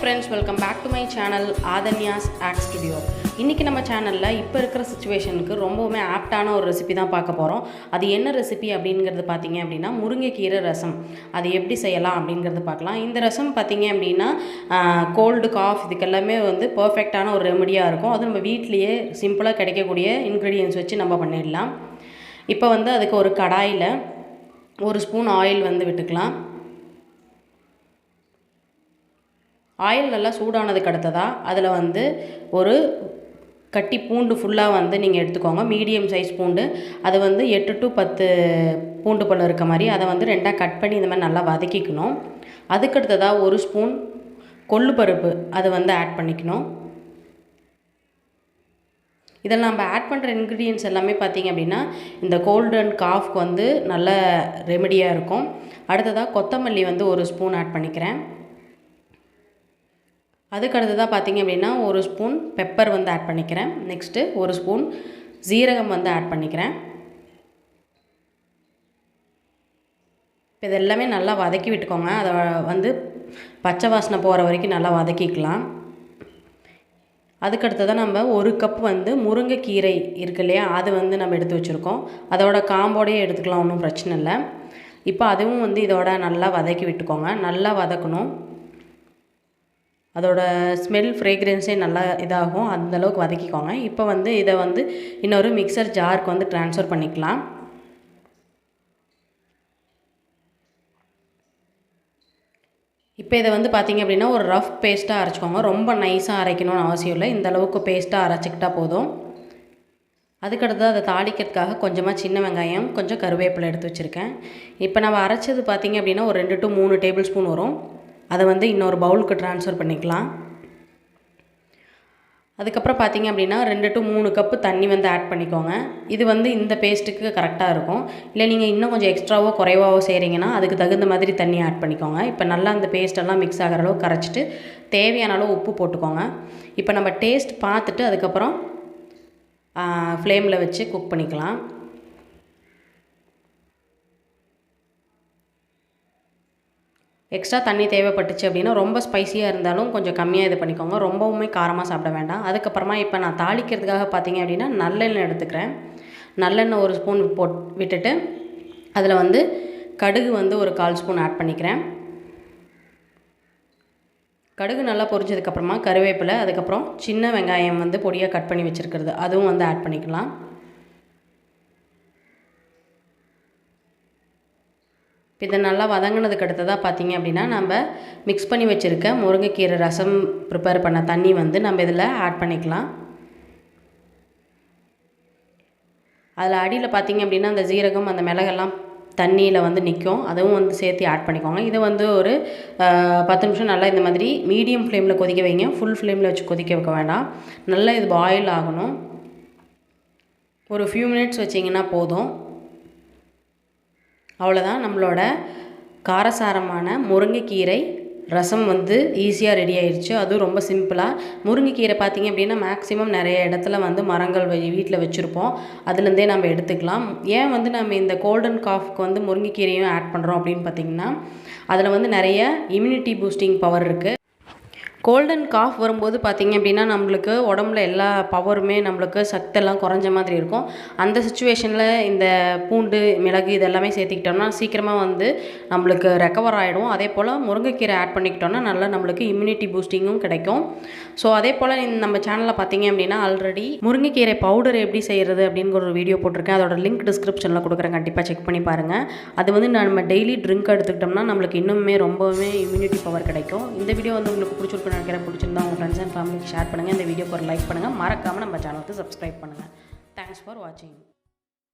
friends, welcome back to my channel Adhanya's Act Studio. இன்னைக்கு நம்ம சேனல்ல இப்போ இருக்கிற சிச்சுவேஷனுக்கு ரொம்பவே ஆப்டான ஒரு ரெசிபி தான் பார்க்க போறோம். அது என்ன ரெசிபி அப்படிங்கிறது பாத்தீங்க அப்படினா முருங்கை கீரை ரசம். அது எப்படி செய்யலாம் அப்படிங்கிறது பார்க்கலாம். இந்த ரசம் பாத்தீங்க அப்படினா கோல்ட் காஃப் இதுக்கெல்லாம் வந்து பெர்ஃபெக்ட்டான ஒரு ரெமெடியா இருக்கும். அது நம்ம வீட்லயே சிம்பிளா கிடைக்கக்கூடிய இன்கிரிடியன்ட்ஸ் வச்சு நம்ம பண்ணிடலாம். இப்போ வந்து அதுக்கு ஒரு கடாயில ஒரு ஸ்பூன் ஆயில் வந்து விட்டுக்கலாம். ஆயில் நல்லா சூடானதுக்கு அடுத்ததா அதில் வந்து ஒரு கட்டி பூண்டு ஃபுல்லாக வந்து நீங்கள் எடுத்துக்கோங்க. மீடியம் சைஸ் பூண்டு, அது வந்து 8 to 10 பூண்டு பல் இருக்க மாதிரி அதை வந்து ரெண்டாக கட் பண்ணி இந்த மாதிரி நல்லா வதக்கிக்கணும். அதுக்கடுத்ததாக ஒரு ஸ்பூன் கொள்ளு பருப்பு அது வந்து ஆட் பண்ணிக்கணும். இதில் நம்ம ஆட் பண்ணுற இன்க்ரீடியன்ட்ஸ் எல்லாமே பார்த்திங்க அப்படின்னா இந்த கோல்டு அண்ட் காஃப்க்கு வந்து நல்ல ரெமெடியாக இருக்கும். அடுத்ததாக கொத்தமல்லி வந்து ஒரு ஸ்பூன் ஆட் பண்ணிக்கிறேன். அதுக்கு அடுத்ததாக பார்த்திங்க அப்படின்னா ஒரு ஸ்பூன் பெப்பர் வந்து ஆட் பண்ணிக்கிறேன். நெக்ஸ்ட்டு ஒரு ஸ்பூன் ஜீரகம் வந்து ஆட் பண்ணிக்கிறேன். இப்போ இதெல்லாமே நல்லா வதக்கி விட்டுக்கோங்க. அதை வந்து பச்சை வாசனை போகிற வரைக்கும் நல்லா வதக்கிக்கலாம். அதுக்கடுத்ததாக நம்ம ஒரு கப் வந்து முருங்கைக்கீரை இருக்கு இல்லையா, அது வந்து நம்ம எடுத்து வச்சுருக்கோம். அதோட காம்போடையே எடுத்துக்கலாம், ஒன்றும் பிரச்சனை இல்லை. இப்போ அதுவும் வந்து இதோட நல்லா வதக்கி விட்டுக்கோங்க. நல்லா வதக்கணும். அதோட ஸ்மெல் ஃப்ரேக்ரன்ஸே நல்லா இதாகும், அந்தளவுக்கு வதக்கிக்கோங்க. இப்போ வந்து இதை வந்து இன்னொரு மிக்சர் ஜாருக்கு வந்து ட்ரான்ஸ்ஃபர் பண்ணிக்கலாம். இப்போ இதை வந்து பார்த்திங்க அப்படின்னா ஒரு ரஃப் பேஸ்ட்டாக அரைச்சிக்கோங்க. ரொம்ப நைஸாக அரைக்கணும்னு அவசியம் இல்லை, இந்த அளவுக்கு பேஸ்ட்டாக அரைச்சிக்கிட்டால் போதும். அதுக்கடுத்து அதை தாளிக்கிறதுக்காக கொஞ்சமாக சின்ன வெங்காயம், கொஞ்சம் கருவேப்பிலை எடுத்து வச்சுருக்கேன். இப்போ நம்ம அரைச்சது பார்த்திங்க அப்படின்னா ஒரு 2 to 3 டேபிள் ஸ்பூன் வரும். அதை வந்து இன்னொரு பவுலுக்கு ட்ரான்ஸ்ஃபர் பண்ணிக்கலாம். அதுக்கப்புறம் பார்த்திங்க அப்படின்னா 2 to 3 கப்பு தண்ணி வந்து ஆட் பண்ணிக்கோங்க. இது வந்து இந்த பேஸ்ட்டுக்கு கரெக்டாக இருக்கும். இல்லை நீங்கள் இன்னும் கொஞ்சம் எக்ஸ்ட்ராவோ குறைவாவோ செய்கிறீங்கன்னா அதுக்கு தகுந்த மாதிரி தண்ணி ஆட் பண்ணிக்கோங்க. இப்போ நல்லா அந்த பேஸ்ட்டெல்லாம் மிக்ஸ் ஆகிற அளவு கரைச்சிட்டு தேவையான அளவு உப்பு போட்டுக்கோங்க. இப்போ நம்ம டேஸ்ட் பார்த்துட்டு அதுக்கப்புறம் ஃப்ளேமில் வச்சு குக் பண்ணிக்கலாம். எக்ஸ்ட்ரா தண்ணி தேவைப்பட்டுச்சு அப்படின்னா ரொம்ப ஸ்பைஸியாக இருந்தாலும் கொஞ்சம் கம்மியாக இது பண்ணிக்கோங்க. ரொம்பவுமே காரமாக சாப்பிட வேண்டாம். அதுக்கப்புறமா இப்போ நான் தாளிக்கிறதுக்காக பார்த்திங்க அப்படின்னா நல்லெண்ணெய் எடுத்துக்கிறேன். நல்லெண்ணெய் ஒரு ஸ்பூன் விட்டுட்டு அதில் வந்து கடுகு வந்து ஒரு 1/4 ஸ்பூன் ஆட் பண்ணிக்கிறேன். கடுகு நல்லா பொரிஞ்சதுக்கப்புறமா கருவேப்பிலை, அதுக்கப்புறம் சின்ன வெங்காயம் வந்து பொடியாக கட் பண்ணி வச்சுருக்கிறது அதுவும் வந்து ஆட் பண்ணிக்கலாம். இதை நல்லா வதங்கினதுக்கு அடுத்ததாக பார்த்திங்க அப்படின்னா நம்ம மிக்ஸ் பண்ணி வச்சுருக்க முருங்கைக்கீரை ரசம் ப்ரிப்பேர் பண்ண தண்ணி வந்து நம்ம இதில் ஆட் பண்ணிக்கலாம். அதில் அடியில் பார்த்திங்க அப்படின்னா அந்த ஜீரகம் அந்த மிளகெல்லாம் தண்ணியில் வந்து நிற்கும், அதுவும் வந்து சேர்த்து ஆட் பண்ணிக்கோங்க. இதை வந்து ஒரு 10 நிமிஷம் நல்லா இந்த மாதிரி மீடியம் ஃப்ளேமில் கொதிக்க வைங்க. ஃபுல் ஃப்ளேமில் வச்சு கொதிக்க வைக்க வேண்டாம். நல்லா இது பாயில் ஆகணும். ஒரு ஃபியூ மினிட்ஸ் வச்சிங்கன்னா போதும். அவ்வளோதான், நம்மளோட காரசாரமான முருங்கைக்கீரை ரசம் வந்து ஈஸியாக ரெடி ஆயிடுச்சு. அதுவும் ரொம்ப சிம்பிளாக. முருங்கைக்கீரை பார்த்திங்க அப்படின்னா மேக்ஸிமம் நிறைய இடத்துல வந்து மரங்கள் வீட்டில் வச்சுருப்போம், அதுலேருந்தே நம்ம எடுத்துக்கலாம். ஏன் வந்து நம்ம இந்த கோல்டன் காஃப்க்கு வந்து முருங்கைக்கீரையும் ஆட் பண்ணுறோம் அப்படின்னு பார்த்திங்கன்னா அதில் வந்து நிறைய இம்யூனிட்டி பூஸ்டிங் பவர் இருக்குது. கோல்டன் காஃப் வரும்போது பார்த்திங்க அப்படின்னா நம்மளுக்கு உடம்புல எல்லா பவருமே நம்மளுக்கு சத்தெல்லாம் குறைஞ்ச மாதிரி இருக்கும். அந்த சுச்சுவேஷனில் இந்த பூண்டு மிளகு இதெல்லாமே சேர்த்துக்கிட்டோம்னா சீக்கிரமாக வந்து நம்மளுக்கு ரெக்கவர் ஆகிடும். அதே போல் முருங்கைக்கீரை ஆட் பண்ணிக்கிட்டோம்னா நல்லா நம்மளுக்கு இம்யூனிட்டி பூஸ்டிங்கும் கிடைக்கும். ஸோ அதே போல் நம்ம சேனலில் பார்த்திங்க அப்படின்னா ஆல்ரெடி முருங்கைக்கீரை பவுடர் எப்படி செய்கிறது அப்படின்னு ஒரு வீடியோ போட்டிருக்கேன். அதோட லிங்க் டிஸ்கிரிப்ஷனில் கொடுக்குறேன், கண்டிப்பாக செக் பண்ணி பாருங்கள். அது வந்து நம்ம டெய்லி ட்ரிங்க் எடுத்துக்கிட்டோம்னா நம்மளுக்கு இன்னுமே ரொம்பவே இம்யூனிட்டி பவர் கிடைக்கும். இந்த வீடியோ வந்து உங்களுக்கு பிடிச்சிருக்கு நினைக்கிறேன். பிடிச்சிருந்தா உங்கள் ஃப்ரெண்ட்ஸ் அண்ட் ஃபேமிலிக்கு ஷேர் பண்ணுங்கள். இந்த வீடியோக்கு ஒரு லைக் பண்ணுங்கள். மறக்காமல் நம்ம சேனலுக்கு சப்ஸ்கிரைப் பண்ணுங்கள். தேங்க்ஸ் ஃபார் வாட்சிங்.